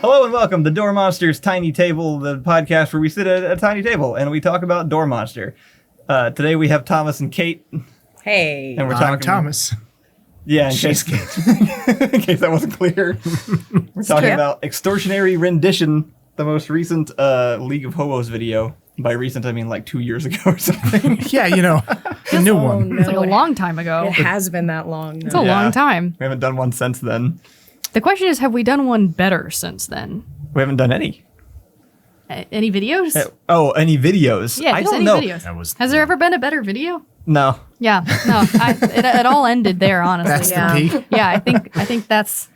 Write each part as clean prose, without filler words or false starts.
Hello and welcome to Door Monster's Tiny Table, the podcast where we sit at a tiny table and we talk about Door Monster. Today we have Thomas and Kait. Hey. And I'm Thomas. Yeah, She's Kait. in case that wasn't clear. We're talking about Extortionary Rendition, the most recent League of Hobos video. By recent, I mean like 2 years ago or something. Yeah, the new one. No, It's like a long time ago. It has been that long. It's a long time. We haven't done one since then. The question is, have we done one better since then? We haven't done any. Any videos? Any videos? Yeah, I just don't any know. videos. Has there ever been a better video? No. Yeah, no. It all ended there, honestly. That's the peak. Yeah, I think that's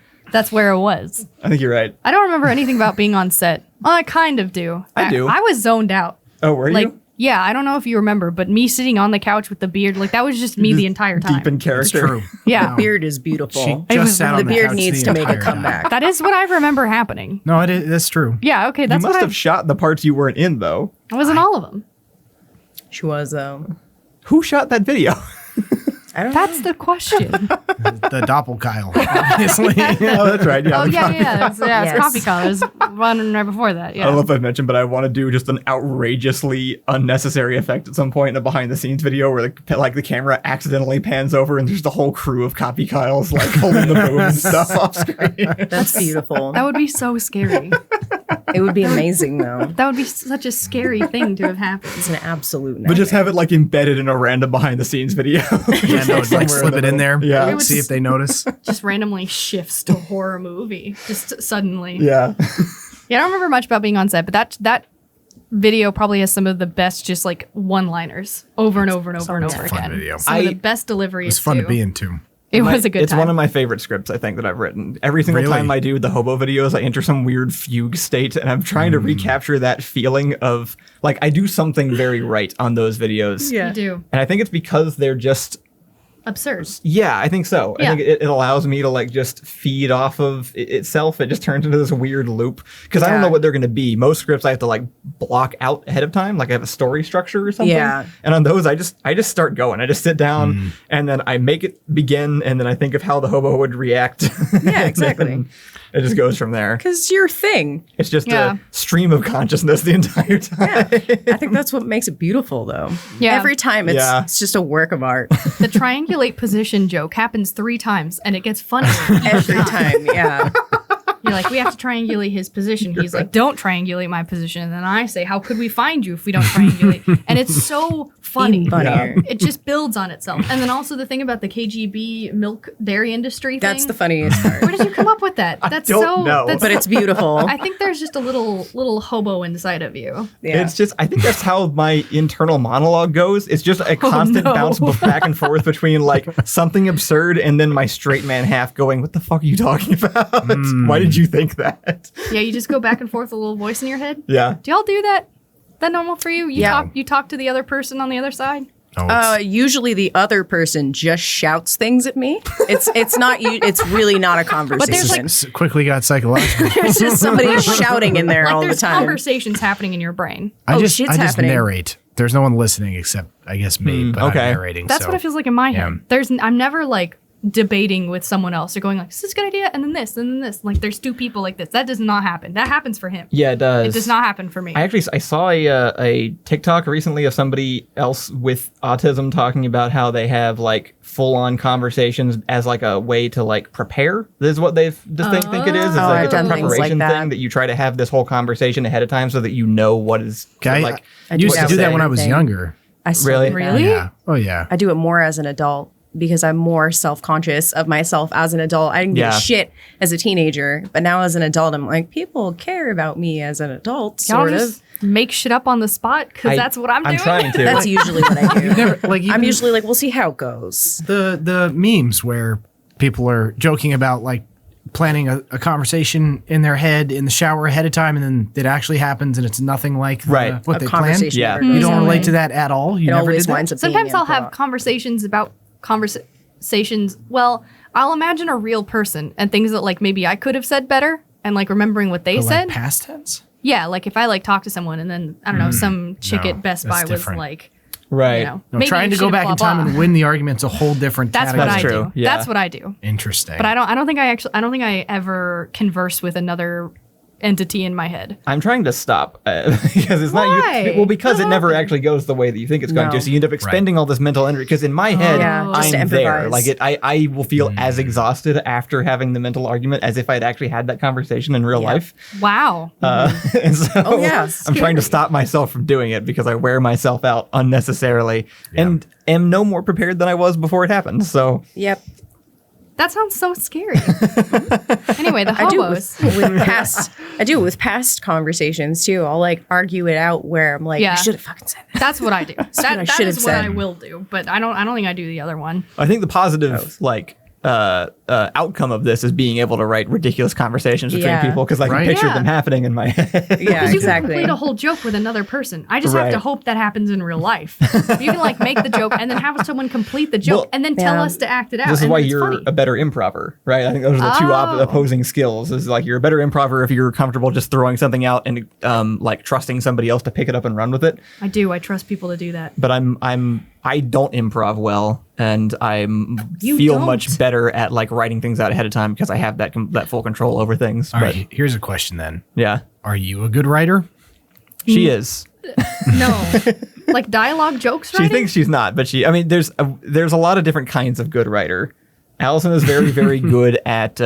where it was. I think you're right. I don't remember anything about being on set. Well, I kind of do. I do. I was zoned out. Oh, were you? Yeah, I don't know if you remember, but me sitting on the couch with the beard, that was just me the entire time. Deep in character. It's true. Yeah. The beard is beautiful. She just sat on the beard couch needs the to make a entire time. comeback. That is what I remember happening. No, that's true. Yeah, okay, You that's must what have shot the parts you weren't in, though. I was in all of them. She was, Who shot that video? I don't That's the question. The Doppelkeil, obviously. Oh, that's right. Yeah, Oh, yeah. It's Yes. coffee colors running right before that. I Yeah. don't know if I've mentioned, but I want to do just an outrageously unnecessary effect at some point in a behind-the-scenes video where the camera accidentally pans over and there's the whole crew of Copy Kyles like holding the boom and stuff off screen. That's beautiful. That would be so scary. It would be amazing, though. That would be such a scary thing to have happened. It's an absolute nightmare. But just have it like embedded in a random behind-the-scenes video. Yeah, no, Somewhere slip it in there. Yeah. It would See if they notice. Just randomly shifts to horror movie. Just suddenly. Yeah. Yeah, I don't remember much about being on set, but that video probably has some of the best just like one-liners over and over and over and over fun again. video. Some of the best deliveries. It's fun to too. be into. It was a good It's time. one of my favorite scripts, I think, that I've written. Every single Really? time I do the hobo videos, I enter some weird fugue state, and I'm trying to recapture that feeling of, like, I do something very right on those videos. Yeah. You do. And I think it's because they're just, Absurd. yeah, I think so. I Yeah. think it allows me to, like, just feed off of itself. It just turns into this weird loop. Because I don't Yeah. know what they're going to be. Most scripts I have to, like, block out ahead of time. Like, I have a story structure or something. Yeah. And on those, I just start going. I just sit down, and then I make it begin, and then I think of how the hobo would react. Yeah, exactly. And it just goes from there. Because your thing. It's just Yeah. a stream of consciousness the entire time. I think that's what makes it beautiful, though. Yeah. Every time Yeah. it's just a work of art. The triangulate position joke happens 3 times, and it gets funnier Every time, yeah. You're like, we have to triangulate his position. He's like, don't triangulate my position. And then I say, how could we find you if we don't triangulate? And it's so funny. Even funnier. It just builds on itself. And then also the thing about the KGB milk dairy industry thing. That's the funniest part. Where did you come up with that? That's don't know. That's, But it's beautiful. I think there's just a little hobo inside of you. Yeah. It's just, I think that's how my internal monologue goes. It's just a constant no. bounce back and forth between like something absurd and then my straight man half going, what the fuck are you talking about? Why did you think that? Yeah, you just go back and forth with a little voice in your head. Yeah. Do y'all do that? That normal for you? Yeah. You talk to the other person on the other side? Oh, it's- Usually the other person just shouts things at me. It's not you. It's really not a conversation. there's, like- quickly got psychological. There's just somebody shouting in there Like all the there's time. conversations happening in your brain. I just shit's happening. narrate. There's no one listening except, I guess, me. But okay. I'm narrating. That's so. what it feels like in my yeah. head. I'm never like debating with someone else or going like, is this a good idea? And then this, and then this. Like there's 2 people like this. That does not happen. That happens for him. Yeah, it does. It does not happen for me. I saw a TikTok recently of somebody else with autism talking about how they have like full-on conversations as like a way to like prepare. This is what they just think it is. It's like I've it's a done things like preparation that. thing that you try to have this whole conversation ahead of time so that you know what is Okay, like. I used to do that when I was everything. younger. I still Really? do that. Really? Yeah. Oh, yeah. I do it more as an adult because I'm more self-conscious of myself as an adult. I didn't give Yeah. a shit as a teenager, but now as an adult, I'm like, people care about me as an adult, Y'all sort just of. make shit up on the spot because that's what I'm doing. I'm trying to. That's usually what I do. Never, like, I'm even usually like, we'll see how it goes. the memes where people are joking about like planning a conversation in their head in the shower ahead of time, and then it actually happens, and it's nothing like Right. what A they planned. conversation Yeah. never You goes don't that relate way. to that at all. You It never always did that. winds up being Sometimes I'll have improv. conversations about conversations. Well, I'll imagine a real person and things that like maybe I could have said better and like remembering what they But, said. like past tense. Yeah, like if I like talk to someone and then I don't know, some chick no, at Best that's Buy was different. like, Right. you know, No, maybe trying you to go should back blah, in time blah. and win the argument's a whole different That's what category. I That's do. true, yeah. That's what I do. Interesting. But I don't think I ever converse with another entity in my head. I'm trying to stop because it's Why? not you. Well, because What it never happened? actually goes the way that you think it's going No. to. So you end up expending all this mental energy. Because in my head, just to I'm there. improvise. Like I will feel as exhausted after having the mental argument as if I'd actually had that conversation in real life. Wow. And so I'm trying to Scary. stop myself from doing it because I wear myself out unnecessarily and am no more prepared than I was before it happened. So Yep. That sounds so scary. Anyway, the I do it hobos. with past conversations too. I'll like argue it out where I'm like, Yeah. you should have fucking said that. That's what I do. what That I should have is what I said. will do, but I don't think I do the other one. I think the positive outcome of this is being able to write ridiculous conversations between Yeah. people because I can Right. picture Yeah. them happening in my head. Yeah, Because you can exactly. complete a whole joke with another person. I just have to Right. hope that happens in real life. You can like make the joke and then have someone complete the joke Well, and then tell yeah. us to act it out. This is and why it's you're funny. a better improver, right? I think those are the two Oh. opposing skills. Is like you're a better improver if you're comfortable just throwing something out and like trusting somebody else to pick it up and run with it. I do. I trust people to do that. But I don't improv well, and You feel don't? much better at like writing things out ahead of time because I have that full control over things. All but right, here's a question then. yeah, Are you a good writer? she is. No, like dialogue jokes. She Writing? thinks she's not, but I mean, there's a lot of different kinds of good writer. Allison is very, very good at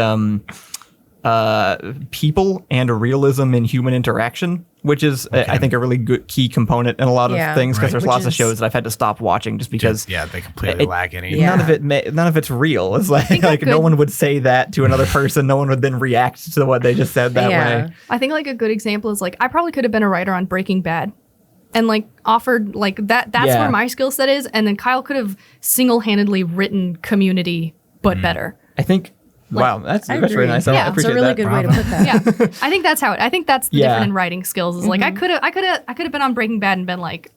people and realism in human interaction, which is, I think, a really good key component in a lot of Yeah. things because Right. there's Which lots of is- shows that I've had to stop watching just because They completely it- lack any. Yeah. none of it's real. It's like think like a no good- one would say that to another person. No one would then react to what they just said that Yeah. way. I think like a good example is like I probably could have been a writer on Breaking Bad. And like offered like that's Yeah. where my skill set is. And then Kyle could have single-handedly written Community, but better. I think. Wow, that's I very agree. nice. I Yeah, It's a appreciate really that. good way to Bravo. put that. Yeah, I think that's I think that's the Yeah. difference in writing skills. Is like I could have been on Breaking Bad and been like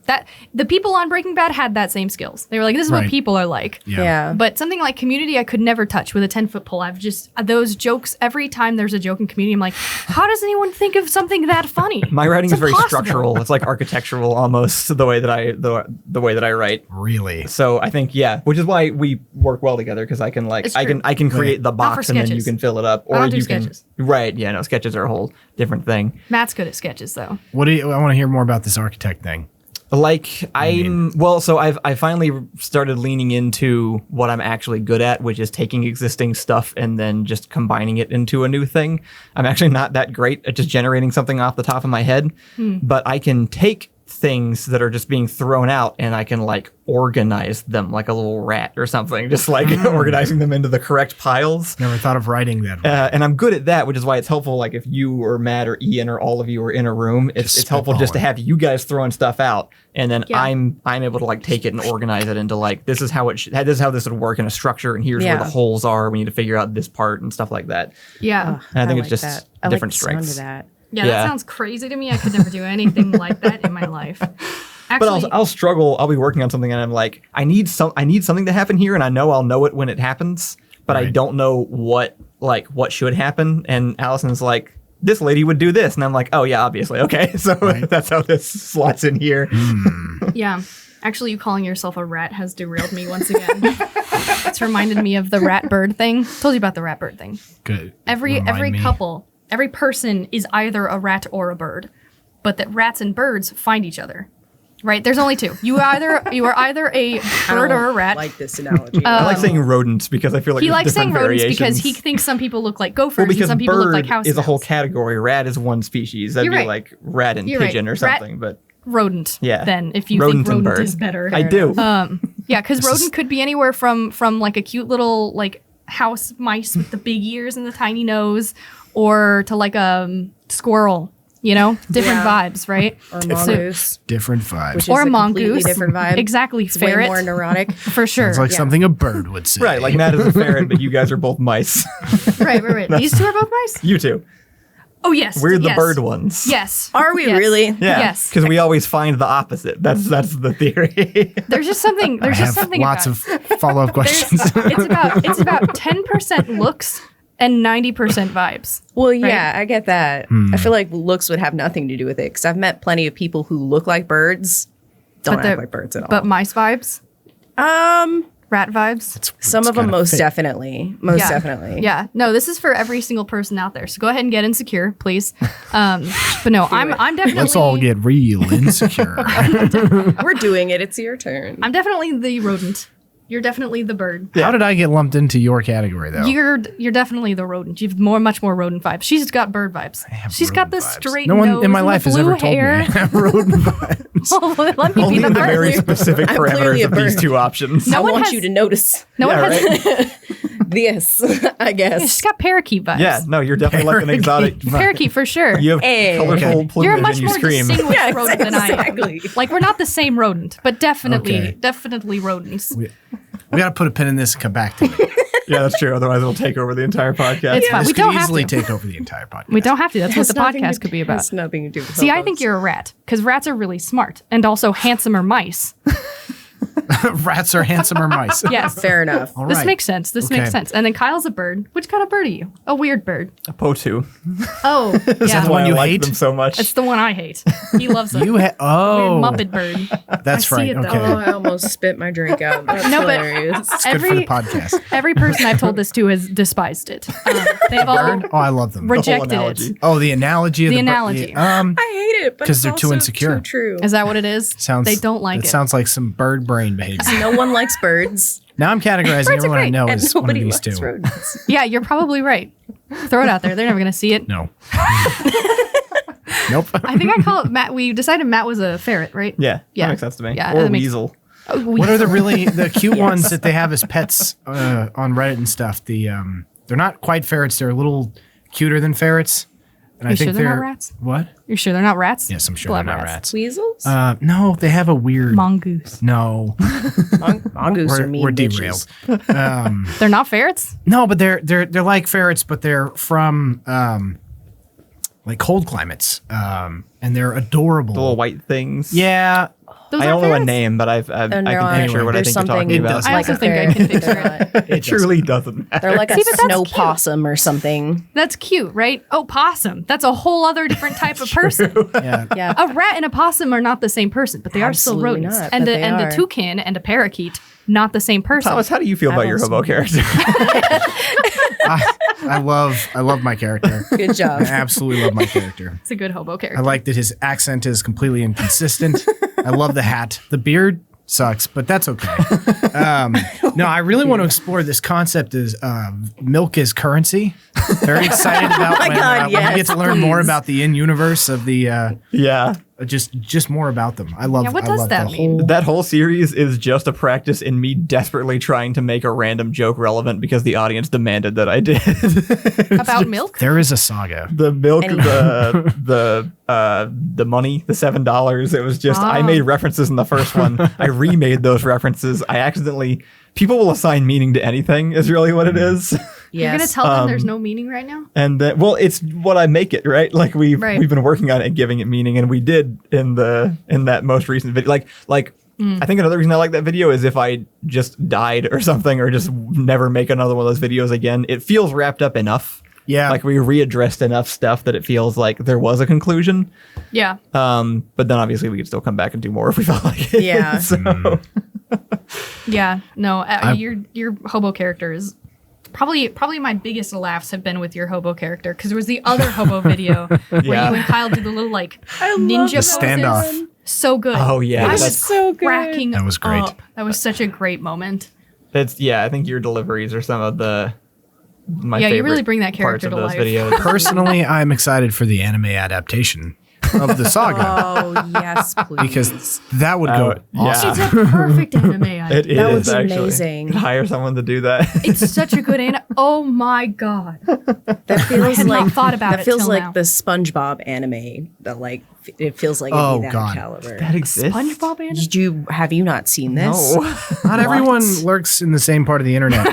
that. The people on Breaking Bad had that same skills. They were like, this is what Right. people are like. Yeah. But something like Community, I could never touch with a 10-foot pole. I've just those jokes. Every time there's a joke in Community, I'm like, how does anyone think of something that funny? My writing It's is very impossible. structural. It's like architectural almost the way that the way that I write. Really? So I think which is why we work well together because I can like It's I true. can create the for box and then you sketches. can fill it up I don't do you can sketches. right no sketches are a whole different thing. Matt's good at sketches though. What do you? I want to hear more about this architect thing. Like so I finally started leaning into what I'm actually good at, which is taking existing stuff and then just combining it into a new thing. I'm actually not that great at just generating something off the top of my head, but I can take things that are just being thrown out and I can like organize them like a little rat or something, just like organizing them into the correct piles. Never thought of writing that. Way. And I'm good at that, which is why it's helpful. Like if you or Matt or Ian or all of you are in a room, it's helpful just to spitballing. have you guys throwing stuff out, and then Yeah. I'm able to like take it and organize it into like this is how this is how this would work in a structure, and here's where Yeah. the holes are. We need to figure out this part and stuff like that. Yeah. And I think it's like just that. I different like the sound strengths. of that. Yeah, Yeah. that sounds crazy to me. I could never do anything like that in my life. But Actually, I'll struggle. I'll be working on something, and I'm like, I need something to happen here, and I know I'll know it when it happens, but I Right. don't know what should happen. And Allison's like, this lady would do this, and I'm like, oh yeah, obviously, okay, so that's how this slots in here. yeah. Actually, you calling yourself a rat has derailed me once again. It's reminded me of the rat bird thing. Told you about the rat bird thing. Good. Every Remind me. couple, every person is either a rat or a bird, but that rats and birds find each other. Right? There's only two. You are either a bird or a rat. Like this analogy. I like saying rodents because I feel like He there's likes saying different rodents because he variations. thinks some people look like gophers Well, and because some people look bird like house is a whole elves. category. Rat is one species. That'd You're be right. like rat and You're right. pigeon or Rat- something. But Rodent. Yeah. Then if you Rodent think and rodent bird. is better. I do. Yeah, because rodent could be anywhere from like a cute little like house mice with the big ears and the tiny nose, or to like a squirrel. You know, different Yeah. vibes, right? or So- mongoose. Different vibes. Which or is a a completely mongoose. different vibe. Exactly. It's way Ferret. more neurotic. For sure. It's like Yeah. something a bird would say. Right, like Matt is a ferret, but you guys are both mice. right. These two are both mice? You two. Oh, yes. We're the yes. bird ones. Yes. Are we Yes. really? Yeah. Yes. Because we always find the opposite. That's the theory. There's just something. I There's just have something lots about of follow-up questions. it's about 10% looks and 90% vibes. Well, yeah, I get that. Hmm. I feel like looks would have nothing to do with it because I've met plenty of people who look like birds, don't But act they're- like birds at all. But mice vibes, um, rat vibes. Some of them most definitely. Most definitely. Yeah. No, this is for every single person out there. So go ahead and get insecure, please. But no, I'm definitely. Let's all get real insecure. We're doing it. It's your turn. I'm definitely the rodent. You're definitely the bird. How did I get lumped into your category though? You're definitely the rodent. You've much more rodent vibes. She's got bird vibes. She's got the vibes. straight No one nose in my and life the has blue ever told hair. me I have rodent vibes. Oh, well, let me Only be the in the very bird. specific I'm clearly parameters a of these bird. two options. I one want has- you to notice No one Yeah, has. right? this, I guess. She's got parakeet vibes. Yeah, no, you're definitely like an exotic. Parakeet for sure. You have Hey. colorful Okay. plumage You're a much and you more scream. distinguished rodent than I am. Exactly. Like we're not the same rodent, but definitely, Okay. definitely rodents. We got to put a pin in this and come back to it. Yeah, that's true. Otherwise, it'll take over the entire podcast. It's fine. This We could don't have easily to. take over the entire podcast. We don't have to. That's what Has the nothing podcast to- could be about. Has nothing to do with See, I hobos. think you're a rat because rats are really smart and also handsomer mice. Rats are handsomer mice. Yes. Fair enough. All This right. makes sense. This Okay. makes sense. And then Kyle's a bird. Which kind of bird are you? A weird bird. A Potu. Oh, that the yeah. one Why I you like hate? them so much. It's the one I hate. He loves them. You oh, Muppet bird. that's I see right. it, though. Okay, Oh, I almost spit my drink out. That's No, but- hilarious. it's good for the podcast. Every person I've told this to has despised it. They've all Oh, I love them. rejected analogy. it. Oh, the analogy of The the analogy. I hate it, but 'Cause it's they're too also insecure. Too true. Is that what it is? sounds. They don't like it. it. Sounds like some bird brain behavior. No one likes birds. Now I'm categorizing Birds are everyone I great, know And as one of nobody these likes two. rodents. Yeah, you're probably right. Throw it out there. They're never going to see it. No. Nope. I think I call it Matt. We decided Matt was a ferret, right? Yeah, Yeah. that makes sense to me. Yeah, or that makes- weasel. What are the cute ones that they have as pets on Reddit and stuff? They're not quite ferrets. They're a little cuter than ferrets. And You sure they're not rats? What? You're sure they're not rats? Yes, I'm sure Blood they're not rats. Weasels? No, they have a weird. Mongoose. No, Mongoose are mean we're bitches. derailed. They're not ferrets? No, but they're like ferrets, but they're from like cold climates, and they're adorable. The little white things. Yeah, Those I are don't know a ferrets? name, but I can picture what I there's think you're talking something about. I like also a think I ferret. can picture it. It truly doesn't matter. They're like a See, but that's snow cute. possum or something. That's cute, right? Oh, possum. That's a whole other different type of person. yeah. Yeah. A rat and a possum are not the same person, but they are still Absolutely rodents. not, and but a, they and are. a toucan and a parakeet, not the same person. Thomas, how do you feel about your hobo character? I love my character. Good job. I absolutely love my character. It's a good hobo I character. like that his accent is completely inconsistent. I love the hat. The beard sucks, but that's okay. No, I really want to explore this concept as milk as currency. Very excited about my God, when we get yes, to learn more please. about the in-universe of the Yeah. just more about them. I love. Yeah, what I does love that the mean? whole- That whole series is just a practice in me desperately trying to make a random joke relevant because the audience demanded that I did. About milk? There is a saga. The milk, And- the money, the $7. It was just I Ah. made references in the first one. I remade those references. I accidentally people will assign meaning to anything is really what it is. You're going to Yes. tell them there's no meaning right now? And then, well, it's what I make it, right? Like we've been working on it and giving it meaning, and we did in that most recent video. Like I think another reason I like that video is if I just died or something, or just never make another one of those videos again, it feels wrapped up enough. Yeah. Like we readdressed enough stuff that it feels like there was a conclusion. Yeah. But then obviously we could still come back and do more if we felt like it. Yeah. So Yeah. No, your hobo character is probably my biggest laughs have been with your hobo character, because there was the other hobo video where Yeah. you and Kyle do the little like ninja The poses. standoff. So good. Oh, yeah, I that's was so good. cracking That was great. up. That was such a great moment. I think your deliveries are some of my Yeah, you favorite really bring that parts character of to those life. videos. Personally, I'm excited for the anime adaptation of the saga Oh, yes, please. because that would go yeah. awesome. It's a perfect anime idea. It That would is be actually. amazing. Hire someone to do that. It's such a good anime. Oh my god. That feels had not like thought about that it feels till like now. the SpongeBob anime. That it feels like it'd Oh, be that God. caliber. That exists. SpongeBob anime? Have you not seen this? No. Not everyone What? lurks in the same part of the internet.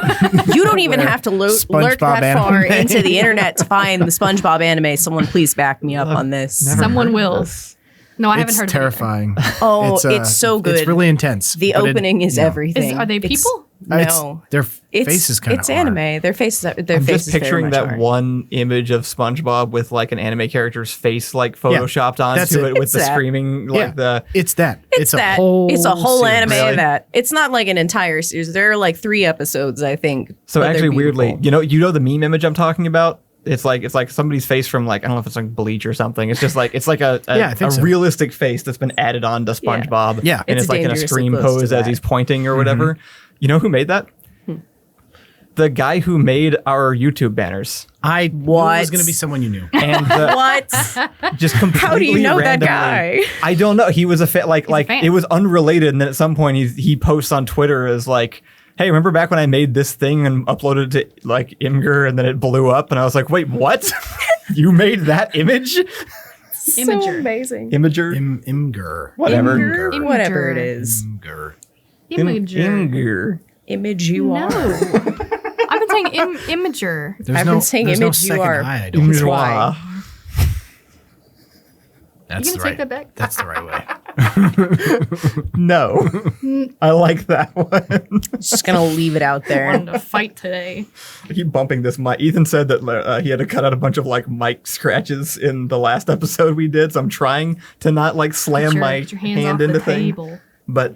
You don't even have to lurk SpongeBob that far anime. into the internet to find the SpongeBob anime. Someone please back me up on this. Never Someone heard of will. this. No, I haven't It's heard terrifying. Oh, it's so good. It's really intense. The but opening is no. everything. Are they It's- people? It's- No. they're face is kind of anime. Their faces. Their I'm faces just picturing very much that are. one image of SpongeBob with like an anime character's face like photoshopped that's onto it. it with It's the that. screaming like the. It's that. It's a whole. It's a whole series. anime Really? of that. It's not like an entire series. There are like 3 episodes, I think. So but they're actually, weirdly, beautiful. you know the meme image I'm talking about. It's like somebody's face from like I don't know if it's like Bleach or something. It's just like it's like a Yeah, I think so. realistic face that's been added on to SpongeBob. Yeah. and It's it's like in a dangerously scream close to pose as that. he's pointing or whatever. You know who made that? The guy who made our YouTube banners. I knew it What? was going to be someone you knew. And the, What? just completely How do you know that randomly- guy? I don't know. He was a fan. Like fan. it was unrelated, and then at some point he posts on Twitter as like, "Hey, remember back when I made this thing and uploaded it to like Imgur, and then it blew up?" And I was like, "Wait, what? You made that image? So Imager. amazing. Imager? Imgur. Whatever. Imgur, whatever it Imager. is. Imgur. Imager. Imgur. Image you No. are. I've been saying imager. There's I've no, been saying there's image no you second are. I. I don't That's know. why. That's You the gonna right. take that back? That's the right way. No, I like that one. Just gonna leave it out there. Wanted to fight today. I keep bumping this mic. Ethan said that he had to cut out a bunch of like mic scratches in the last episode we did, so I'm trying to not like slam my Get your hands hand off into the thing. table. But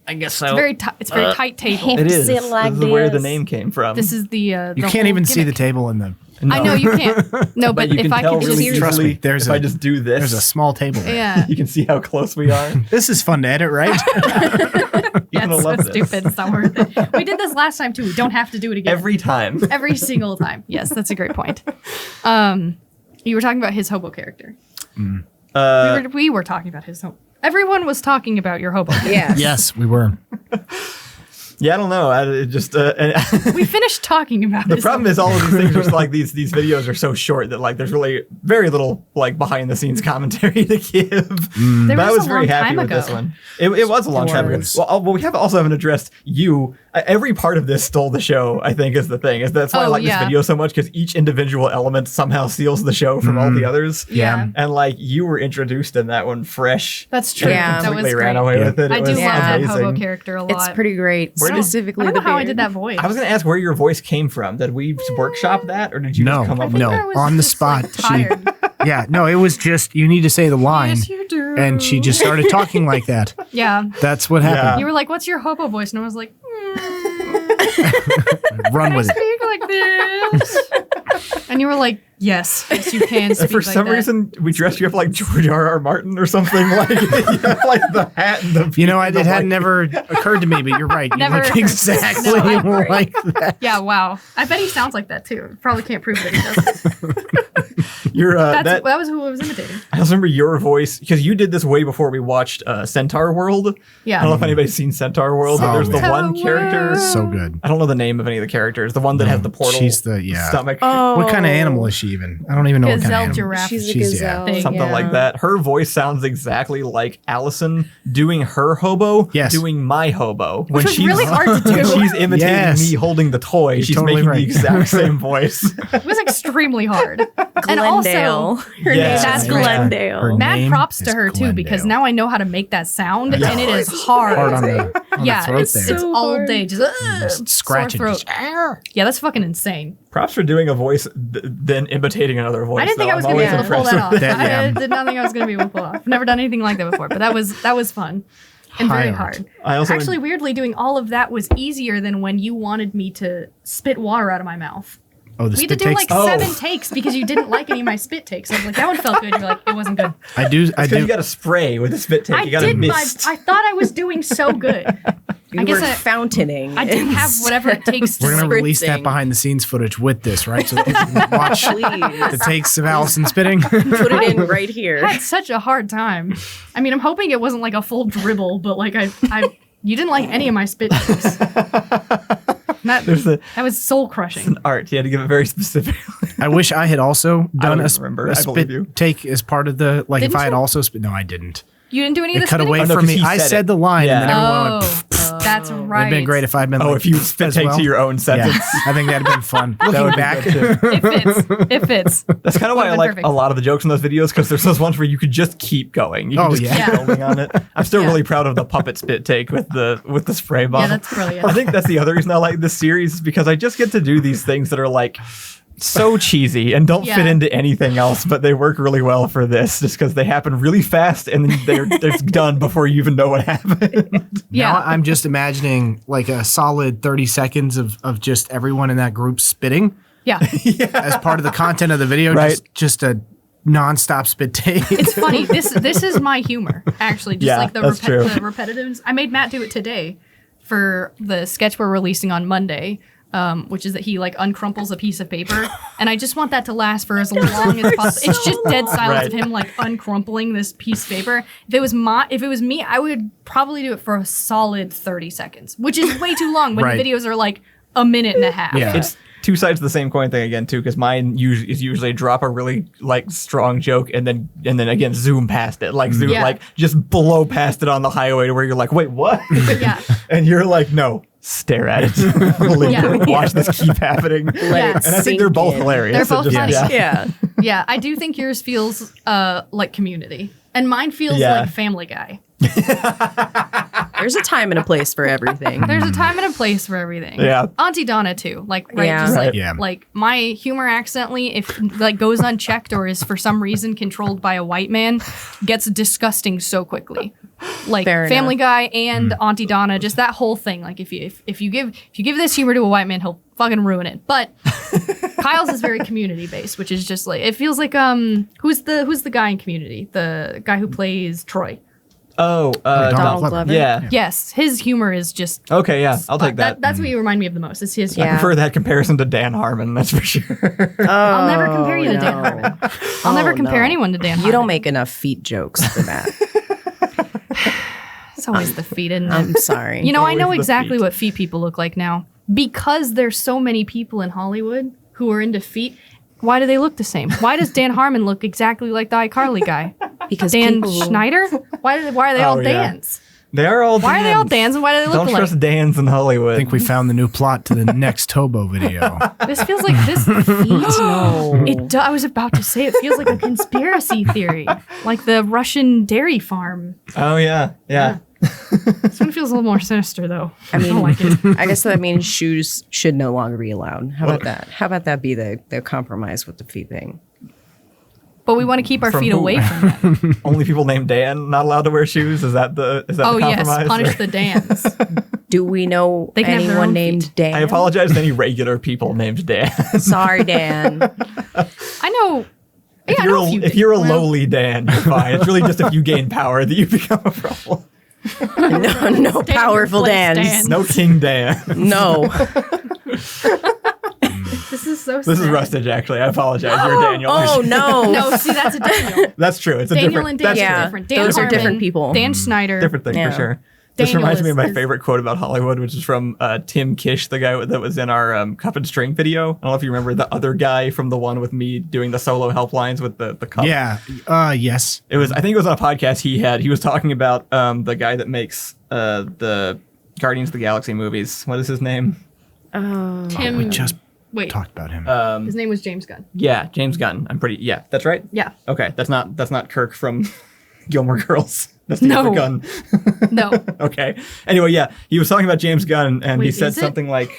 I guess so. It's very tight table. It is. Sit like This is where the this. name came from. This is the. You can't even see the table in the. I know you can't. No, but you if can I tell could really just. Trust me, easily there's if a- I just do this. There's a small table there. Yeah. You can see how close we are. This is fun to edit, right? Ethan will That's so love this. stupid. It's not worth it. We did this last time too. We don't have to do it again. Every time. Every single time. Yes, that's a great point. You were talking about his hobo character. We were talking about his hobo. Everyone was talking about your hobo. Yes. Yes, we were. Yeah, I don't know. It just We finished talking about the his problem hobo. is all of these things are like these videos are so short that like there's really very little like behind the scenes commentary to give. There But I was was a very long happy time with ago. this one. It was a long time ago. was. Well, we also haven't addressed you. Every part of this stole the show. I think is the thing. That's why I Oh, like yeah. this video so much because each individual element somehow steals the show from all the others. Yeah. And like you were introduced in that one fresh. That's true. Yeah. That was Completely great. ran away Yeah. with it. I It do was love that amazing. hobo character a lot. It's pretty great. I don't- Specifically, I don't know the how I beard. did that voice. I was gonna ask where your voice came from. Did we workshop that, or did you No, just come up no. with it? I was on the just, like, spot, she- tired. Yeah, no, it was just you need to say the line, Yes, you do. and she just started talking like that. Yeah. That's what happened. You were like, "What's your hobo voice?" And I was like, Run "Can I with it. speak like this?" And you were like, "Yes, yes, you can speak For like some that." reason, we dressed you up like George R.R. Martin or something. Like you have like the hat and the. You know, it the, had like- never occurred to me, but you're right. You Never look occurred. exactly No, I agree. like that. Yeah, wow. I bet he sounds like that too. Probably can't prove that he does. You're That was who I was imitating. I also remember your voice because you did this way before we watched Centaur World. Yeah. I don't know if anybody's seen Centaur World, but Oh, there's the man. one character. So good. I don't know the name of any of the characters. The one that has the portal. She's the- yeah. stomach. Oh, What kind of animal is she even? I don't even know what kind Gazelle of animal. giraffe. She's a She's- gazelle. yeah. Something like that. Her voice sounds exactly like Allison doing her hobo, Yes. doing my hobo. Which was really hard to When do. she's imitating Yes. me holding the toy, she's totally making right. the exact same voice. It was extremely hard. And Glendale. also, Her Yeah. name That's is great. Glendale. Her mad name props to is her too, because Glendale. now I know how to make that sound, and it is hard. Hard on the, on yeah, the throat it's there. so all hard. day, just scratching, sore just, throat. Yeah, that's fucking insane. Props for doing a voice, then imitating another voice. I didn't think though. I was I'm gonna be always able to pull impressed that off. with That, I yeah. did not think I was gonna be able to pull it off. I've never done anything like that before, but that was fun and very Hard. hard. I also Actually, weirdly, doing all of that was easier than when you wanted me to spit water out of my mouth. Oh, the We had to spit do takes. like 7 takes because you didn't like any of my spit takes. I was like, that one felt good. You're like, it wasn't good. I do. I Because do. you got to spray with a spit take. I You got to did mist. I thought I was doing so good. You I guess were I- fountaining. I didn't have whatever it takes to We're gonna like, release that spritzing. behind the scenes footage with this, right? So people can watch Please. the takes of Allison spitting. Put it in right here. I had such a hard time. I mean, I'm hoping it wasn't like a full dribble, but like you didn't like any of my spit takes. There's That was soul crushing. art. You had to give it very specific. I wish I had also done don't a, remember. a I believe spit you. take as part of the like. Didn't if I had you? also spit, no, I didn't. You didn't do any of It the cut spinning? away Oh, no, from 'cause me. he I said said it. the line, and then everyone went, Oh, that's right. it'd been great if I'd been Oh, like, if you spit as take well. to your own Yeah, sentence. I think that'd been fun. That Looking would be back, good, too. It fits. It fits. That's kind of why I Would've been like perfect. a lot of the jokes in those videos, because there's those ones where you could just keep going. You can Oh, just yeah. keep Yeah. building on it. I'm still Yeah. really proud of the puppet spit take with the spray bottle. Yeah, that's brilliant. I think that's the other reason I like this series, is because I just get to do these things that are like so cheesy and don't fit Yeah. into anything else, but they work really well for this, just because they happen really fast and then they're done before you even know what happened. Yeah. now I'm just imagining like a solid 30 seconds of just everyone in that group spitting Yeah. as part of the content of the video. Right. Just a nonstop spit take. It's funny. This is my humor, actually. Just Yeah, like the that's true. repetitives. I made Matt do it today for the sketch we're releasing on Monday, which is that he like uncrumples a piece of paper, and I just want that to last for as long as possible. It's just dead silence of Right. him like uncrumpling this piece of paper. If it was me, I would probably do it for a solid 30 seconds, which is way too long when Right. the videos are like a minute and a half. Yeah. It's two sides of the same coin thing again too, because mine is usually drop a really like strong joke and then again zoom past it, like zoom Yeah. like just blow past it on the highway to where you're like, wait, what? Yeah. And you're like, no, stare at it. Linger, Yeah. watch this keep happening. Yeah. And I think they're both hilarious. They're So both just- funny. yeah. Yeah. Yeah, I do think yours feels like Community, and mine feels Yeah. like Family Guy. There's a time and a place for everything. There's a time and a place for everything. Yeah. Auntie Donna too. Like right, Yeah. just Right. like Yeah. like my humor accidentally, if like goes unchecked or is for some reason controlled by a white man, gets disgusting so quickly. Like Fair Family enough. Guy and Auntie Donna, just that whole thing. Like if you give this humor to a white man, he'll fucking ruin it. But Kyle's is very community based, which is just like it feels like who's the guy in Community? The guy who plays Troy. Oh, Donald Glover? Yeah. Yes, his humor is just. Okay, yeah, I'll take that. That's what you remind me of the most. Is his Yeah. humor. I prefer that comparison to Dan Harmon, that's for sure. I'll never compare you to Dan no. Harmon. I'll never compare no. anyone to Dan Harmon. You don't make enough feet jokes for that. It's always the feet, isn't it? I'm sorry. You know, I know Always the exactly feet. what feet people look like now. Because there's so many people in Hollywood who are into feet, why do they look the same? Why does Dan Harmon look exactly like the iCarly guy? because Dan people, Schneider? Why are they all Oh, yeah. Dans? They are all Why are they all Dans. Dans and why do they look Don't alike? trust Dans in Hollywood. I think we found the new plot to the next Hobo video. This feels like this. no. I was about to say it feels like a conspiracy theory, like the Russian dairy farm. Oh yeah. This one feels a little more sinister, though. I mean, don't like it. I guess that means shoes should no longer be allowed. How about that? How about that be the compromise with the feet thing? But we want to keep our From feet who? away from that. Only people named Dan not allowed to wear shoes. Is that the Oh yes, compromise? punish the Dans. Do we know They can have their anyone own named feet. Dan? I apologize to any regular people named Dan. Sorry, Dan. I know. Yeah, I know a few if you're a well, lowly Dan, you're fine. It's really just if you gain power that you become a problem. No Stand powerful your place, Dans. Dan. No King Dan. No. This is so. This is sad. Rustage, actually. I apologize. You're Daniel. Oh no. No, see, that's a Daniel. That's true. It's a Daniel different. and Dan That's are Yeah, different. Dan those are Harmon, different people. Dan Schneider. different thing Yeah. for sure. This Daniel reminds me of my is- favorite quote about Hollywood, which is from Tim Kish, the guy that was in our Cup and String video. I don't know if you remember the other guy from the one with me doing the solo helplines with the cup. Yeah. Yes. It was. I think it was on a podcast he was talking about the guy that makes the Guardians of the Galaxy movies. What is his name? Tim. We just wait, talked about him. his name was James Gunn. Yeah, James Gunn. Yeah, that's right. Yeah. Okay, that's not Kirk from Gilmore Girls. That's the No. other Gunn. No. Okay. Anyway, yeah, he was talking about James Gunn, and he Wait, said is it? something like.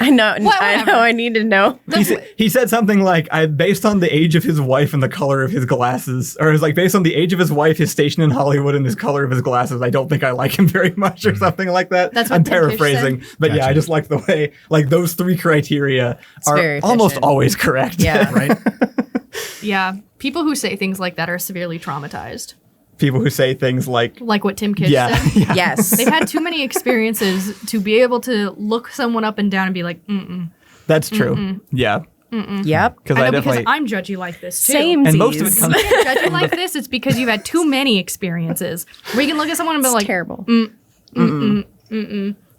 I know. I whatever. know. I need to know. He said something like, based on the age of his wife and the color of his glasses, or it was like, based on the age of his wife, his station in Hollywood, and his color of his glasses, I don't think I like him very much, or something like that. That's what I'm Tim Kish paraphrasing, but yeah, Gotcha. I just like the way, like, those three criteria are very almost efficient. always correct. Yeah. Right? Yeah. People who say things like that are severely traumatized. People who say things like, Like what Tim Kish yeah, said. yeah, Yes. They've had too many experiences to be able to look someone up and down and be like, that's true. Yeah. Yep. Because I I know because definitely. I'm judgy like this too. Same. And most of it comes. You're judgy like this, it's because you've had too many experiences. Where you can look at someone and be It's like, terrible.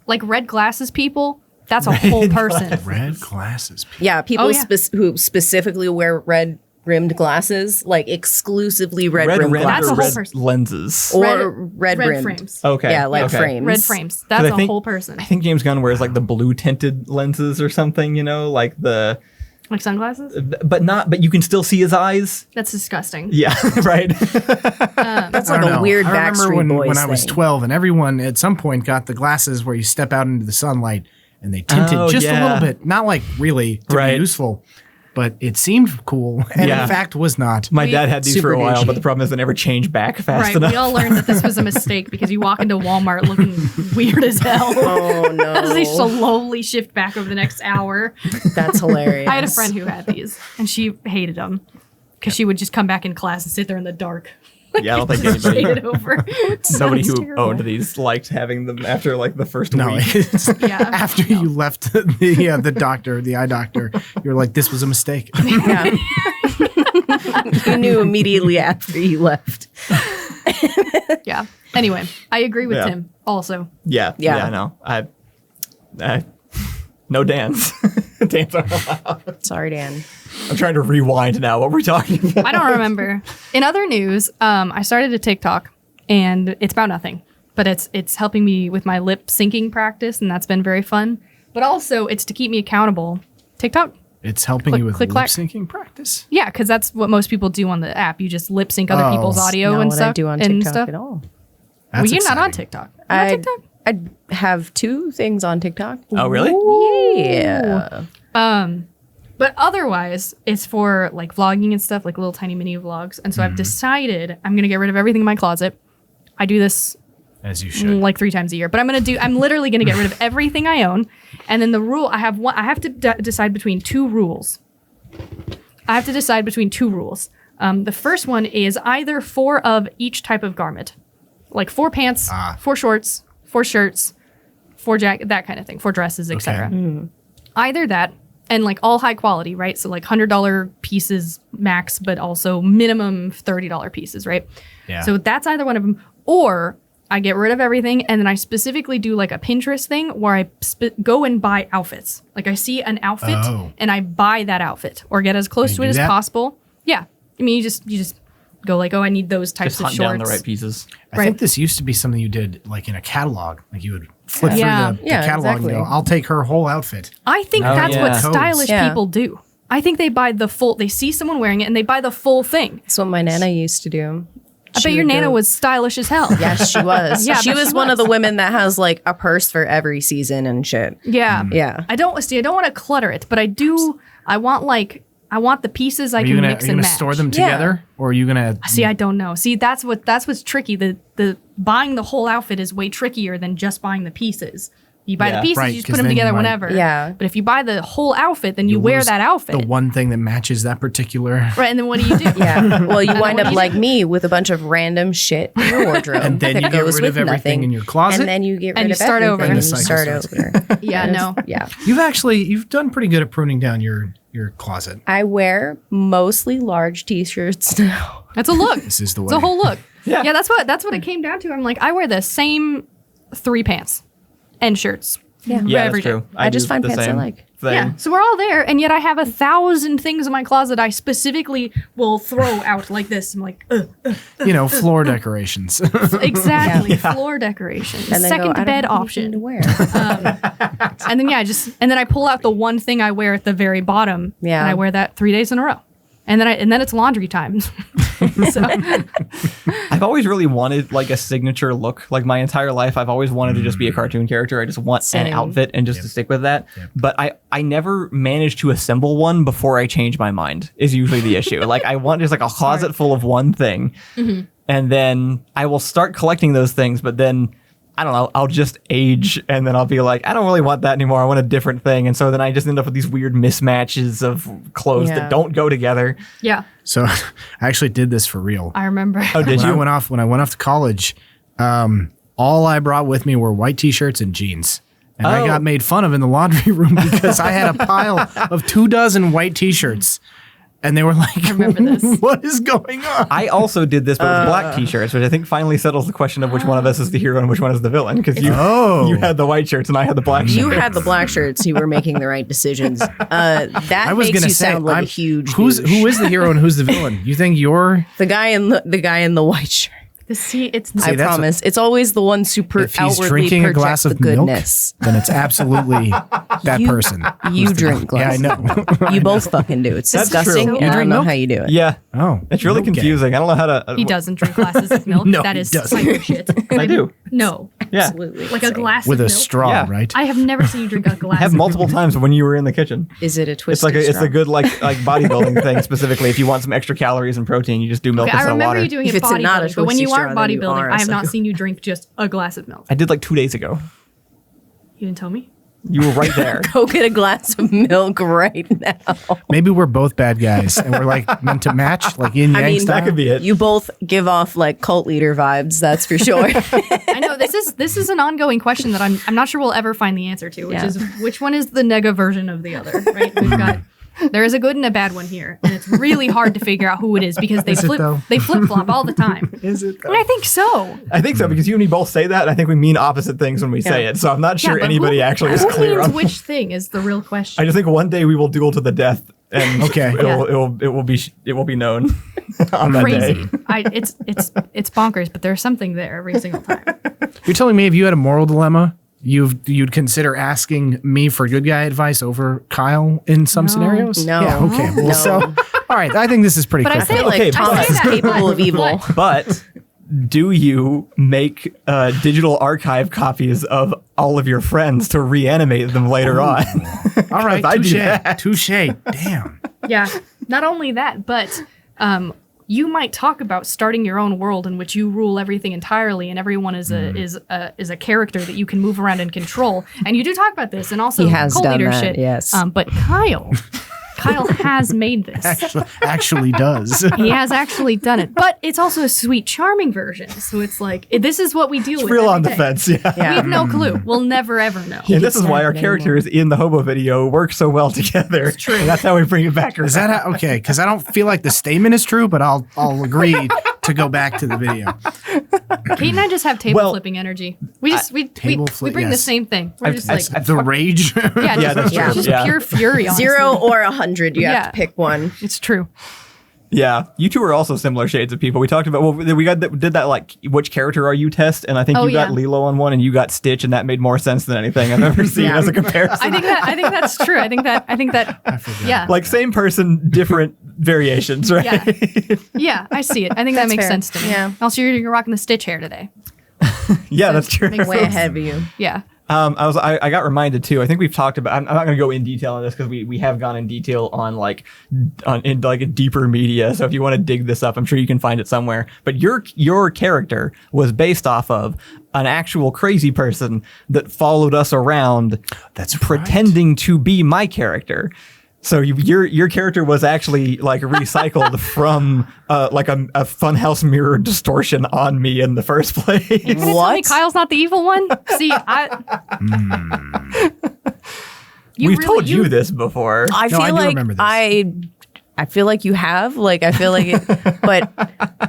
like red glasses people, that's a whole person. Red glasses. Yeah, people Oh, yeah. who specifically wear red rimmed glasses, like exclusively red Red rimmed rim That's glasses. a whole red person. lenses. Or red rimmed. frames. Okay. Yeah, like okay. frames. Red frames. That's I a think- whole person. I think James Gunn wears like the blue tinted lenses or something, like the, Like sunglasses? but you can still see his eyes. That's disgusting. Yeah, right. That's I like don't a know. weird I remember Backstreet Boys when I was thing. 12 and everyone at some point got the glasses where you step out into the sunlight and they tinted Oh, just a yeah. little bit. Not like really to Right. be useful, but it seemed cool and Yeah. in fact was not. My dad had these for Super a while, douchey. but the problem is they never change back fast Right, enough. we all learned that this was a mistake because you walk into Walmart looking weird as hell. Oh no. As they slowly shift back over the next hour. That's hilarious. I had a friend who had these, and she hated them because she would just come back in class and sit there in the dark. Yeah, I don't think Shaded anybody, over. nobody who terrible. owned these liked having them after like the first No, week. it's, Yeah. after you left the doctor, the eye doctor, you're like, this was a mistake. Yeah. You knew immediately after you left. Yeah. Anyway, I agree with Yeah. Tim also. Yeah, Yeah. I know. I no dance. Dance aren't allowed. Sorry, Dan. I'm trying to rewind now. What we're talking about? I don't remember. In other news, I started a TikTok, and it's about nothing, but it's helping me with my lip syncing practice, and that's been very fun. But also, it's to keep me accountable. TikTok. It's helping Click, you with click, lip clack. syncing practice. Yeah, because that's what most people do on the app. You just lip sync other Oh. people's audio Not and what stuff. I do on and TikTok stuff. at all. Well, That's you're not on exciting. TikTok. You're on TikTok? I have 2 things on TikTok. Oh, really? Yeah. But otherwise, it's for like vlogging and stuff, like little tiny mini vlogs. And so I've decided I'm gonna get rid of everything in my closet. I do this As you should. like 3 times a year, but I'm literally gonna get rid of everything I own. And then the rule I have to decide between 2 rules. I have to decide between 2 rules. The first one is either 4 of each type of garment, like 4 pants, 4 shorts, 4 shirts, 4 that kind of thing, 4 dresses, etc. Either that, and like all high quality, right? So like $100 pieces max, but also minimum $30 pieces, right? Yeah. So that's either one of them, or I get rid of everything and then I specifically do like a Pinterest thing where I go and buy outfits. Like I see an outfit and I buy that outfit or get as close Can to you it do as that? possible. Yeah. I mean, you just go like, oh, I need those types Just of hunt shorts. down the right pieces. I think this used to be something you did like in a catalog. Like you would flip Yeah. through the Yeah, catalog exactly. and go, I'll take her whole outfit. I think Oh, that's what yeah. stylish Yeah. people do. I think they buy the full, they see someone wearing it and they buy the full thing. That's what my Nana used to do. I bet your Nana was stylish as hell. Yes, she was. Yeah, I she bet was she one of was. the women that has like a purse for every season and shit. Yeah. Yeah. I don't want to clutter it, but I want the pieces I Are you can gonna, mix are you and gonna match. store them Yeah. together? Or are you gonna See, I don't know. See, that's what's tricky. The buying the whole outfit is way trickier than just buying the pieces. You buy Yeah. the pieces, Right, you just 'cause put them then you together might- whenever. Yeah. But if you buy the whole outfit, then you wear lose that outfit. the one thing that matches that particular Right, and then what do you do? Yeah. Well, you wind what up do you like me with a bunch of random shit in your wardrobe. And then that you get goes rid of with everything nothing. in your closet? And then you get rid And you of start everything over. and And you the start cycle over. Yeah, no. Yeah. You've done pretty good at pruning down your closet. I wear mostly large t-shirts now. That's a look. This is the way. It's a whole look. Yeah. That's what it came down to. I'm like, I wear the same 3 pants and shirts. Yeah. Yeah, every that's true. day. I just do find the pants I same like. thing. Yeah, so we're all there, and yet I have 1,000 things in my closet I specifically will throw out like this. I'm like, ugh. Floor decorations. Exactly, floor decorations, And then second go, I don't bed have anything to option, wear. and then and then I pull out the one thing I wear at the very bottom, Yeah. and I wear that 3 days in a row, and then it's laundry time. So, I've always really wanted like a signature look. Like my entire life, I've always wanted to just be a cartoon character. I just want Same. an outfit and just to stick with that. But I never managed to assemble one before I change my mind is usually the issue. Like I want just like a closet full of one thing. And then I will start collecting those things, but then I don't know, I'll just age and then I'll be like, I don't really want that anymore. I want a different thing. And so then I just end up with these weird mismatches of clothes Yeah. that don't go together. yeah, So I actually did this for real. I remember. Oh, did when you? when I went off to college, all I brought with me were white t-shirts and jeans. And I Oh. got made fun of in the laundry room because I had a pile of 24 white t-shirts. And they were like, remember this. what is going on? I also did this, but with black t-shirts, which I think finally settles the question of which one of us is the hero and which one is the villain. Because you had the white shirts and I had the black shirts. You had the black shirts. You were making the right decisions. That makes you sound like a huge. Who is the hero and who's the villain? You think you're the guy in the white shirt? I promise. It's always the one super if he's outwardly drinking a glass the of milk, goodness. then it's absolutely that person. You drink glass. Yeah, I know. You both fucking do. It's That's disgusting. true. And I don't know how you do it. Yeah. Oh, It's really okay. confusing. I don't know how to... He doesn't drink glasses of milk. No, That he is doesn't. psycho shit. I do. No. Yeah. Absolutely. Like a glass with of a milk. straw, Yeah. right? I have never seen you drink a glass I have of multiple times when you were in the kitchen. Is it a It's twisted like it's straw? a good like bodybuilding thing specifically. If you want some extra calories and protein, you just do milk Okay, I instead of remember water. you doing If it it's not a bodybuilding, but when you twisty aren't straw, then you bodybuilding, are I a have not psycho. seen you drink just a glass of milk. I did like 2 days ago. You didn't tell me? You were right there. Go get a glass of milk right now. Maybe we're both bad guys and we're like meant to match, like yin yang style. that could be it. You both give off like cult leader vibes. That's for sure. I know this is an ongoing question that I'm not sure we'll ever find the answer to, which is which one is the nega version of the other, right? We've got there is a good and a bad one here, and it's really hard to figure out who it is because they flip flop all the time. Is it though? And I think so. I think so because you and me both say that. And I think we mean opposite things when we say it. So I'm not sure but anybody actually is who clear means on. which thing is the real question. I just think one day we will duel to the death, and Okay. it will be known on that Crazy. day. It's bonkers, but there's something there every single time. You're telling me if you had a moral dilemma, you'd consider asking me for good guy advice over Kyle in some scenarios? No. Yeah, okay. Well, No. so, all right. I think this is pretty But I clear. say like Okay, Thomas but- is capable of evil. But do you make digital archive copies of all of your friends to reanimate them later on? All right. I do Touche. that. Touche. Damn. Yeah. Not only that, but you might talk about starting your own world in which you rule everything entirely, and everyone is a character that you can move around and control. And you do talk about this, and also He has cult done leader that, shit. yes. But Kyle has made this. Actually does. He has actually done it, but it's also a sweet, charming version. So it's like this is what we deal with. Real on every the day. fence, yeah. We have no clue. We'll never ever know. And this is gets why that our anymore. characters in the hobo video work so well together. It's true. And that's how we bring it back around. Is that okay? Because I don't feel like the statement is true, but I'll agree to go back to the video. Kate and I just have table Well, flipping energy. We just we Table we flip, bring the yes. same thing. We're just like The rage. yeah, just, that's true. just Yeah. pure fury. Honestly. 0 or 100. You Yeah. have to pick one. It's true. Yeah, you two are also similar shades of people. We talked about did that like which character are you test, and I think Oh, you got yeah. Lilo on one, and you got Stitch, and that made more sense than anything I've ever seen Yeah. as a comparison. I think that's true. I think that yeah. Like same person, different variations, right? Yeah. Yeah, I see it. I think that That's makes fair. sense to me. Yeah. Also, you're rocking the Stitch hair today. Yeah, that's true. Makes Way sense. ahead of you. Yeah. I got reminded too. I think we've talked about. I'm not going to go in detail on this because we have gone in detail on in like a deeper media. So if you want to dig this up, I'm sure you can find it somewhere. But your character was based off of an actual crazy person that followed us around. That's pretending to be my character. So your character was actually like recycled from like a funhouse mirror distortion on me in the first place. You're gonna tell me What? Kyle's not the evil one? See, We've told you this before. I No, feel I do like remember this. I feel like you have. Like I feel like it, but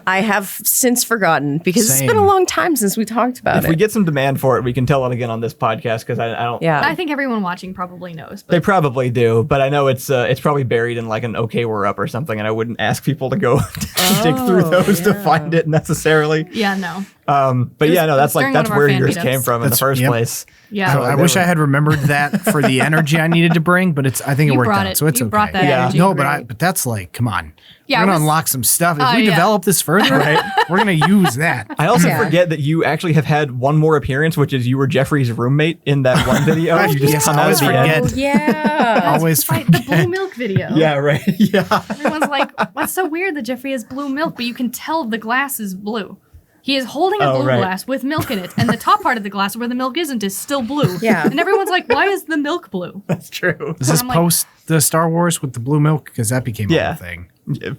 I have since forgotten because it's been Same. a long time since we talked about If it. we get some demand for it, we can tell it again on this podcast because I don't. Yeah. I think everyone watching probably knows. They But probably do, but I know it's probably buried in like an OK We're Up or something, and I wouldn't ask people to go dig through those to find it necessarily. yeah, no. But yeah, no, it was that's like during that's one of our where fan yours meetups. came from in the That's- first yep. place. Yeah. I wish I had remembered that for the energy I needed to bring, but I think it You worked brought out, it. so it's You okay. brought that Yeah. energy. No, great. but that's like, come on. Yeah, We're it gonna was- unlock some stuff. If Oh, we yeah. develop this further, we're gonna use that. I also Yeah. forget that you actually have had one more appearance, which is you were Jeffrey's roommate in that one video. You just yes, come I out always at the forget. end. Oh, yeah. Always Right, the forget. blue milk video. Yeah, right. Yeah. Everyone's like, what's so weird that Jeffrey has blue milk, but you can tell the glass is blue. He is holding a Oh, blue right. glass with milk in it, and the top part of the glass where the milk isn't is still blue. Yeah. And everyone's like, why is the milk blue? That's true. Is this I'm like- post the Star Wars with the blue milk? Because that became a Yeah. whole thing.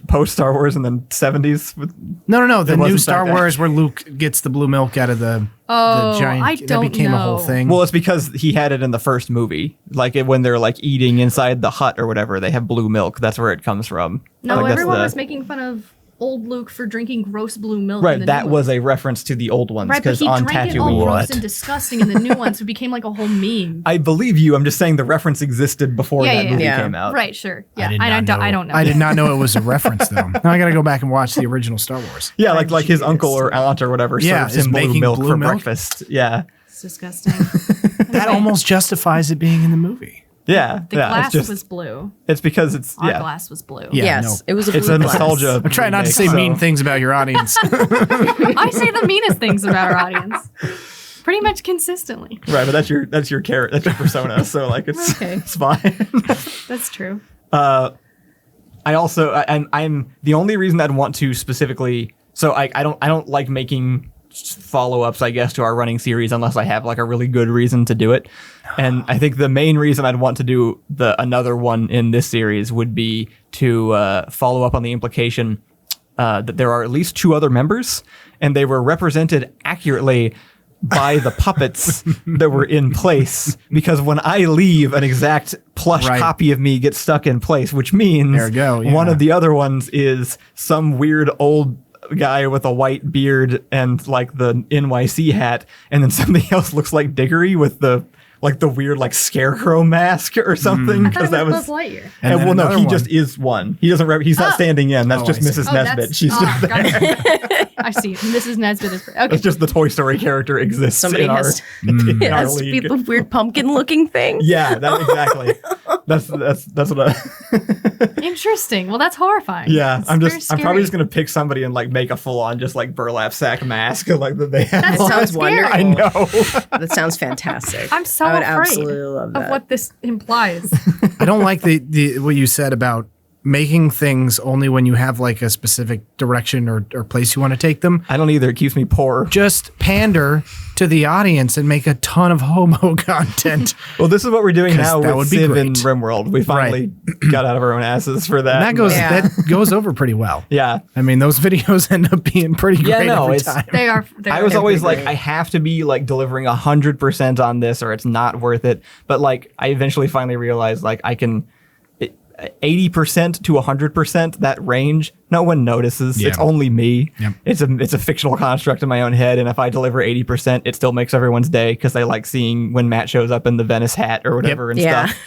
Post Star Wars and then 70s. With, No. The It new wasn't Star back then. Wars where Luke gets the blue milk out of the giant. I that don't became a whole know. thing. well, it's because he had it in the first movie. Like when they're like eating inside the hut or whatever, they have blue milk. That's where it comes from. No, Like, that's everyone the- was making fun of old Luke for drinking gross blue milk. in Right, the that new was ones. a reference to the old ones Right, but because he on drank it all Tatooine. gross and disgusting in the new ones, so it became like a whole meme. I believe you. I'm just saying the reference existed before that movie Yeah. came out. Right, sure. Yeah, did I not don't know. I did not know it was a reference though. Now I got to go back and watch the original Star Wars. Yeah, like his Jesus. uncle or aunt or whatever Yeah, serves is him blue making milk blue for milk? breakfast. Yeah, It's disgusting. That almost justifies it being in the movie. yeah. The yeah, glass it's just, was blue. It's because it's Our yeah. glass was blue. Yeah, yes, no. it was a blue It's a glass. nostalgia. I'm trying not to remake, say so- mean things about your audience. I say the meanest things about our audience. Pretty much consistently. Right, but that's your character, that's your persona. So like it's Okay. it's fine. That's true. I'm the only reason I'd want to specifically. So I don't like making follow-ups, I guess, to our running series unless I have like a really good reason to do it. And I think the main reason I'd want to do another one in this series would be to follow up on the implication that there are at least 2 other members, and they were represented accurately by the puppets that were in place, because when I leave, an exact plush Right. copy of me gets stuck in place, which means There we go, yeah. one of the other ones is some weird old guy with a white beard and like the NYC hat, and then somebody else looks like Diggory with the weird like scarecrow mask or something, I thought because it that was was Buzz Lightyear. And and then well, no, another he one. just is one. He doesn't. He's not standing in. That's Oh, just I see. Mrs. Nesbit. She's just there. Gotcha. I see. Mrs. Nesbit is okay. It's just the Toy Story character exists Somebody in has our, in It our has to be league. the weird pumpkin-looking thing. Yeah, that exactly. That's what I. Interesting. Well, that's horrifying. Yeah, It's I'm very probably scary. just gonna pick somebody and like make a full on just like burlap sack mask like that they have. That's That so sounds scary. wonderful. I know. That sounds fantastic. I'm so I would afraid absolutely love of that. what this implies. I don't like the what you said about making things only when you have like a specific direction or place you want to take them. I don't either. It keeps me poor. Just pander to the audience and make a ton of homo content. Well, this is what we're doing 'Cause now that with would be Civ and great. RimWorld. We finally got out of our own asses for that. And that goes Yeah. that goes over pretty well. Yeah. I mean, those videos end up being pretty Yeah, great no, every it's- time. They are. I was always like, great. I have to be like delivering 100% on this or it's not worth it. But like, I eventually finally realized like I can 80% to 100%, that range, no one notices. Yeah. It's only me. Yep. It's a fictional construct in my own head. And if I deliver 80%, it still makes everyone's day because they like seeing when Matt shows up in the Venice hat or whatever and Yeah. stuff.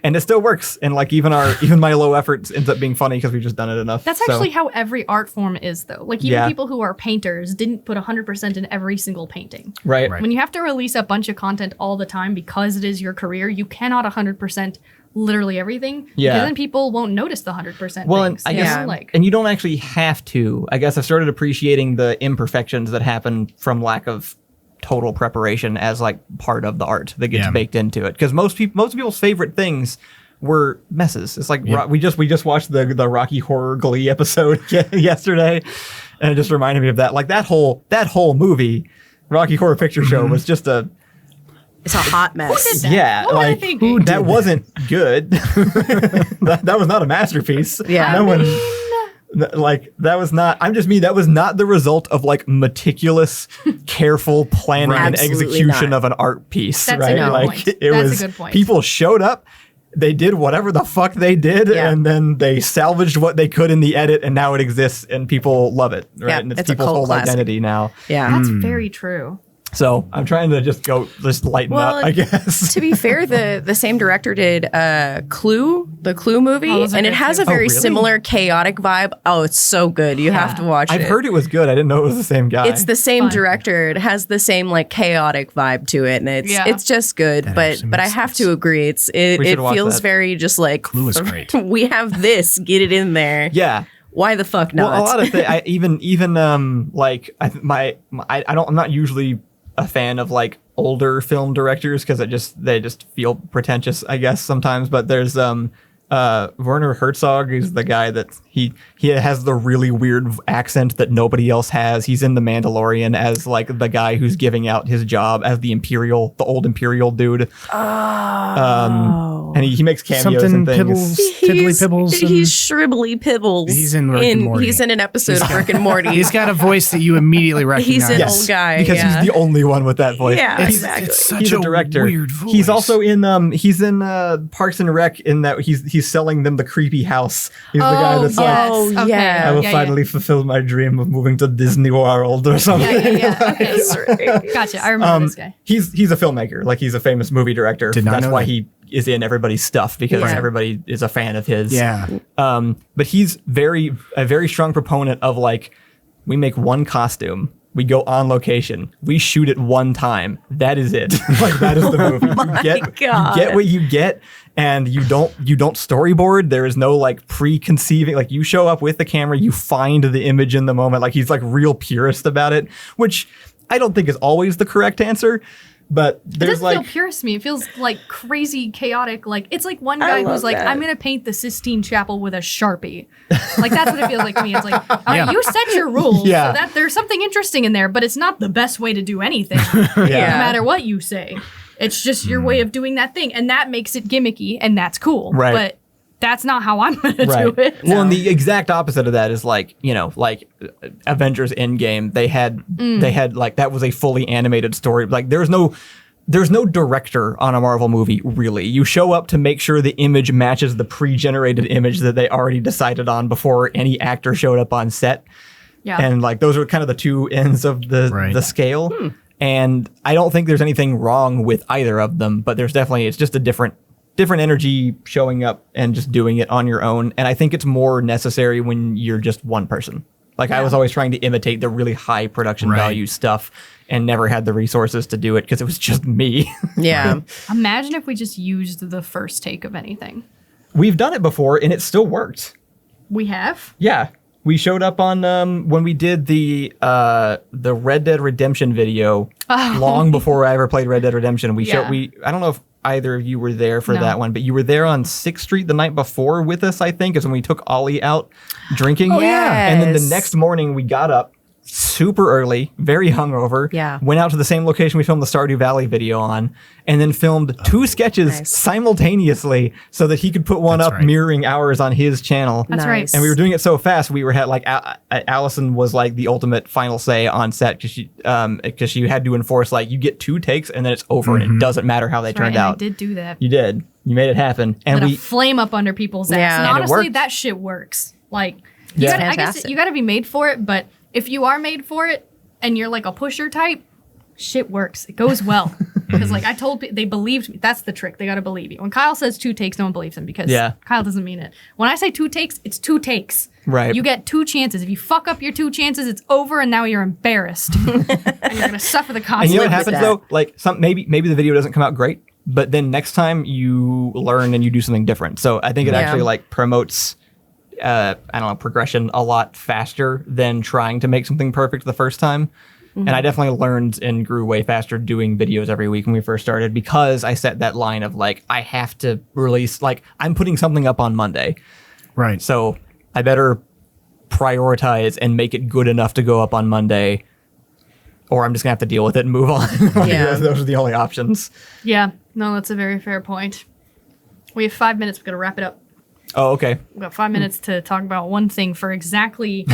And it still works. And like even my low effort ends up being funny because we've just done it enough. That's So- actually how every art form is, though. Like, even Yeah. people who are painters didn't put 100% in every single painting. right. Right. When you have to release a bunch of content all the time because it is your career, you cannot 100% literally everything. Yeah. Because then people won't notice the 100% Well, and things. I you guess, know, like, and you don't actually have to. I guess I've started appreciating the imperfections that happen from lack of total preparation as like part of the art that gets Yeah. baked into it. Because most people's favorite things were messes. It's like Yep. we just watched the Rocky Horror Glee episode yesterday, and it just reminded me of that. Like that whole movie, Rocky Horror Picture Show, was just a It's a hot mess. that? yeah, What were they like thinking? that wasn't good. that was not a masterpiece. Yeah. no one. Like that was not. I'm just me. That was not the result of like meticulous, careful planning and Absolutely execution not. of an art piece. That's a right? good Like point. it That's a was. good point. People showed up. They did whatever the fuck they did, Yeah. and then they salvaged what they could in the edit, and now it exists, and people love it. Right, Yeah, and it's it's a people's cult whole classic. identity now. Yeah. That's very true. So I'm trying to just lighten Well, up, I guess. To be fair, the same director did Clue, the Clue movie, Oh, those are and it good has too. a very really? similar chaotic vibe. Oh, it's so good. You have to watch I've it. heard it was good. I didn't know it was the same guy. It's the same Fun. director. It has the same like chaotic vibe to it, and Yeah. it's just good. But actually I makes have sense. to agree, it We should watch feels that. very just like Clue is great. We have this, get it in there. yeah. Why the fuck not? Well, a lot of things. I even like I'm not usually a fan of like older film directors because they just feel pretentious, I guess sometimes. But there's Werner Herzog is the guy that he has the really weird accent that nobody else has. He's in The Mandalorian as like the guy who's giving out his job as the old Imperial dude. And he makes cameos and things. Tiddly Pibbles. He's Shribbly Pibbles. He's in Rick and Morty. He's in an episode of Rick and Morty. He's got a voice that you immediately recognize. He's an old guy. Because he's the only one with that voice. Yeah, It's exactly. such He's a a director. weird voice. He's also in Parks and Rec in that he's selling them the creepy house. He's the guy that's like, Oh, Okay. yeah. I will Yeah, finally fulfill my dream of moving to Disney World or something. Yeah. Okay. That's right. Gotcha. I remember this guy. He's a filmmaker. Like he's a famous movie director. Did not That's know why that. he is in everybody's stuff because Yeah. everybody is a fan of his. Yeah. But he's a very strong proponent of like, we make one costume, we go on location, we shoot it one time. That is it. Like that is the movie. God. You get what you get, and you don't storyboard. There is no like preconceiving. Like you show up with the camera, you find the image in the moment. Like he's like real purist about it, which I don't think is always the correct answer. But It there's doesn't like feel purist to me. It feels like crazy, chaotic. Like it's like one guy love who's like, that. "I'm gonna paint the Sistine Chapel with a Sharpie." Like that's what it feels like to me. It's like, all right, you set your rules, Yeah. so that there's something interesting in there, but it's not the best way to do anything, no Yeah. matter what you say. It's just your way of doing that thing, and that makes it gimmicky, and that's cool. Right. But that's not how I'm gonna right. do it. Well, and the exact opposite of that is like, like Avengers Endgame, they had like that was a fully animated story. Like there's no director on a Marvel movie, really. You show up to make sure the image matches the pre-generated image that they already decided on before any actor showed up on set. Yeah. And like those are kind of the two ends of the scale. And I don't think there's anything wrong with either of them, but there's definitely, it's just a different energy showing up and just doing it on your own. And I think it's more necessary when you're just one person. Like I was always trying to imitate the really high production value stuff and never had the resources to do it because it was just me. Yeah. Imagine if we just used the first take of anything. We've done it before and it still worked. We have. Yeah. We showed up on when we did the Red Dead Redemption video long before I ever played Red Dead Redemption. I don't know if either of you were there for that one, but you were there on 6th Street the night before with us, I think, is when we took Ollie out drinking. Oh, yeah. And then the Yes. next morning we got up super early, very hungover. Yeah. Went out to the same location we filmed the Stardew Valley video on, and then filmed 2 sketches nice. simultaneously so that he could put one That's up right. mirroring ours on his channel. That's right. And we were doing it so fast, we had like Allison was like the ultimate final say on set because she had to enforce like you get 2 takes and then it's over and it doesn't matter how they That's right, turned and out. I did do that. You did. You made it happen. And Lit we a flame up under people's ass. Yeah. And And it honestly, worked. that shit works. Like, Yeah. I guess Fantastic. you got to be made for it. But if you are made for it and you're like a pusher type, shit works. It goes well. Because like I told people, they believed me. That's the trick. They got to believe you. When Kyle says 2 takes, no one believes him because Kyle doesn't mean it. When I say 2 takes, it's 2 takes. Right. You get 2 chances. If you fuck up your 2 chances, it's over, and now you're embarrassed, and you're gonna suffer the and consequences. you know what with happens that. though? Like maybe the video doesn't come out great, but then next time you learn and you do something different. So I think it actually like promotes progression a lot faster than trying to make something perfect the first time. And I definitely learned and grew way faster doing videos every week when we first started because I set that line of like, I have to release, like I'm putting something up on Monday. Right. So I better prioritize and make it good enough to go up on Monday or I'm just gonna have to deal with it and move on. Yeah. Those are the only options. Yeah, no, that's a very fair point. We have 5 minutes. We've got to wrap it up. Oh, okay. We've got 5 minutes to talk about one thing for exactly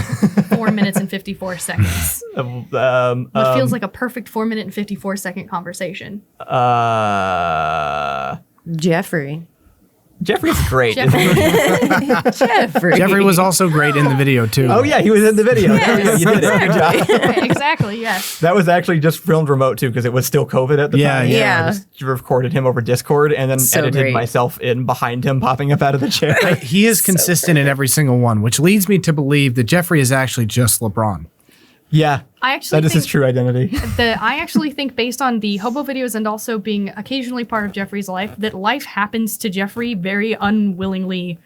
4 minutes and 54 seconds. What feels like a perfect 4 minute and 54 second conversation. Jeffrey. Jeffrey's great. Jeffrey. Jeffrey. Jeffrey was also great in the video too. Oh yeah, he was in the video. Yes, You did it. Good job. Right, exactly, yes. That was actually just filmed remote too because it was still COVID at the Yeah, time. yeah. I just recorded him over Discord and then So edited great. myself in behind him popping up out of the chair. He is consistent in every single one, which leads me to believe that Jeffrey is actually just LeBron. Yeah. I actually That is think his true identity. I actually think based on the Hobo videos and also being occasionally part of Jeffrey's life, that life happens to Jeffrey very unwillingly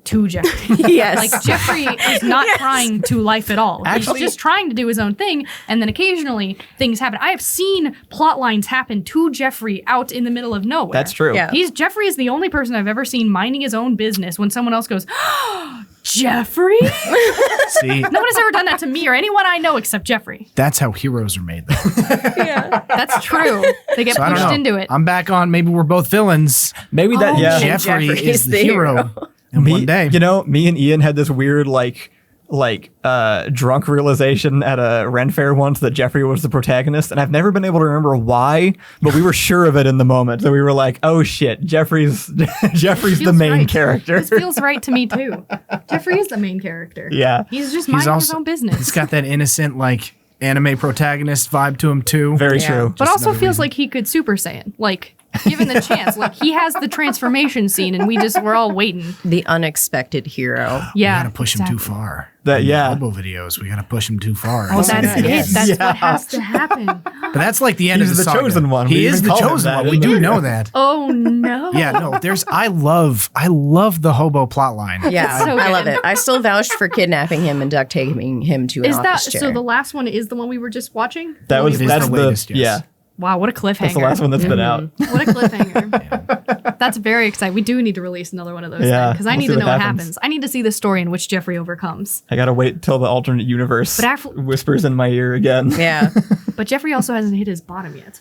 to Jeffrey. Yes. Like Jeffrey is not trying to life at all. Actually- He's just trying to do his own thing, and then occasionally things happen. I have seen plot lines happen to Jeffrey out in the middle of nowhere. That's true. Yeah. Jeffrey is the only person I've ever seen minding his own business when someone else goes, Jeffrey? See, No one has ever done that to me or anyone I know except Jeffrey. that's how heroes are made, though. That's true. They get So I don't pushed know. into it. I'm back on. Maybe we're both villains. Maybe that. Oh, Yeah. shit. Jeffrey Jeffrey is the hero. And Me, one day, you know, me and Ian had this weird drunk realization at a Ren fair once that Jeffrey was the protagonist, and I've never been able to remember why, but we were sure of it in the moment. So we were like, "Oh shit, Jeffrey's the Feels main right. character." This feels right to me too. Jeffrey is the main character. Yeah. He's just minding his own he's business. got that innocent like anime protagonist vibe to him too. Very Yeah. true. But Just also another feels reason. like he could Super Saiyan. Like, given the chance. Like, he has the transformation scene and we're all waiting. The unexpected hero. Yeah. We gotta push him too exactly. far. That- In the yeah. Hobo videos, we gotta push him too far. Oh, that's God, it. yes. That's Yeah. what has to happen. But that's like the end He's of the the saga. chosen one. He We is even the call him chosen that one. in We the do video. know that. Oh, no. Yeah, no, I love the Hobo plotline. Yeah, So I love good. it. I still vouched for kidnapping him and duct taping him to an Is that office chair. so? The last one is the one we were just watching? That was It is that's the the latest, yes. yeah. Wow, what a cliffhanger. That's the last one that's been out. What a cliffhanger. That's very exciting. We do need to release another one of those Yeah, because I we'll need see to know what what happens. happens. I need to see the story in which Jeffrey overcomes. I gotta wait till the alternate universe But after- whispers in my ear again. Yeah. But Jeffrey also hasn't hit his bottom yet.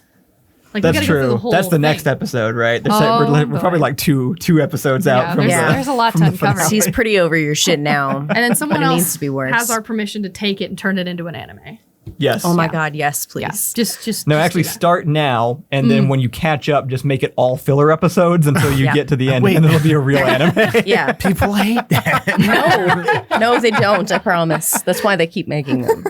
Like, we That's gotta go through true. the whole That's the next thing. episode, right? They're Oh, we're boy. probably like two episodes Yeah, out from there's a lot to uncover. He's pretty over your shit now. And then someone But it else needs to be worse. has our permission to take it and turn it into an anime. yes. Oh my Yeah. God, yes, please. Yeah, just No, just actually, do that. start now, and then when you catch up, just make it all filler episodes until you Yeah. get to the end, Wait. and it'll be a real anime. Yeah. People hate that. No, they don't, I promise. That's why they keep making them.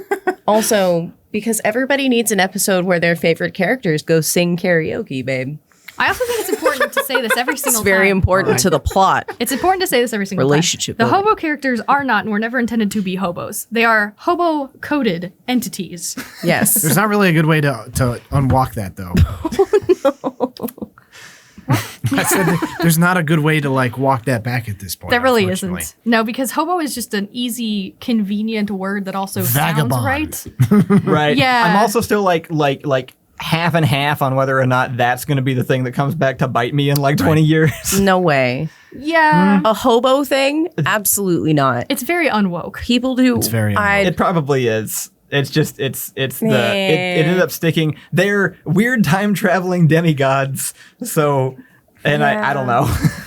Also, because everybody needs an episode where their favorite characters go sing karaoke, babe. I also think it's important to say this every single It's very time. important to the plot. It's important to say this every single Relationship time. The building. hobo characters are not and were never intended to be hobos. They are hobo-coded entities. Yes. There's not really a good way to unwalk that though. I said that there's not a good way to like walk that back at this point. There really unfortunately. isn't. No, because hobo is just an easy, convenient word that also Vagabond. sounds right. Right. Yeah. I'm also still like half and half on whether or not that's going to be the thing that comes back to bite me in like 20 years. No way. Yeah. A hobo thing? Absolutely not. It's very unwoke. People do. It's very It probably is. It's just it ended up sticking. They're weird time traveling demigods. So, and I don't know.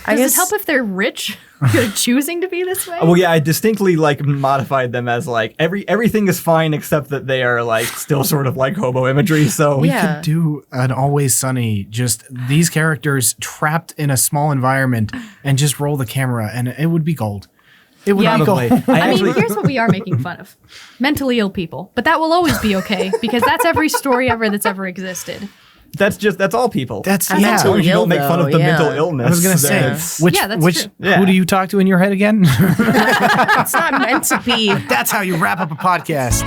I Does guess it help if they're rich? They're choosing to be this way? Well, yeah, I distinctly like modified them as like everything is fine except that they are like still sort of like hobo imagery. So We Yeah. could do an Always Sunny, just these characters trapped in a small environment and just roll the camera and it would be gold. It would Yeah. be probably. gold. I mean, here's what we are making fun of. Mentally ill people. But that will always be okay because that's every story ever that's ever existed. that's all people. That's I'm yeah. As long as you ill, don't make fun of the though, yeah. mental illness. I was gonna say, then it's- which Yeah, that's which true. Yeah. who do you talk to in your head again? it's not meant to be. That's how you wrap up a podcast.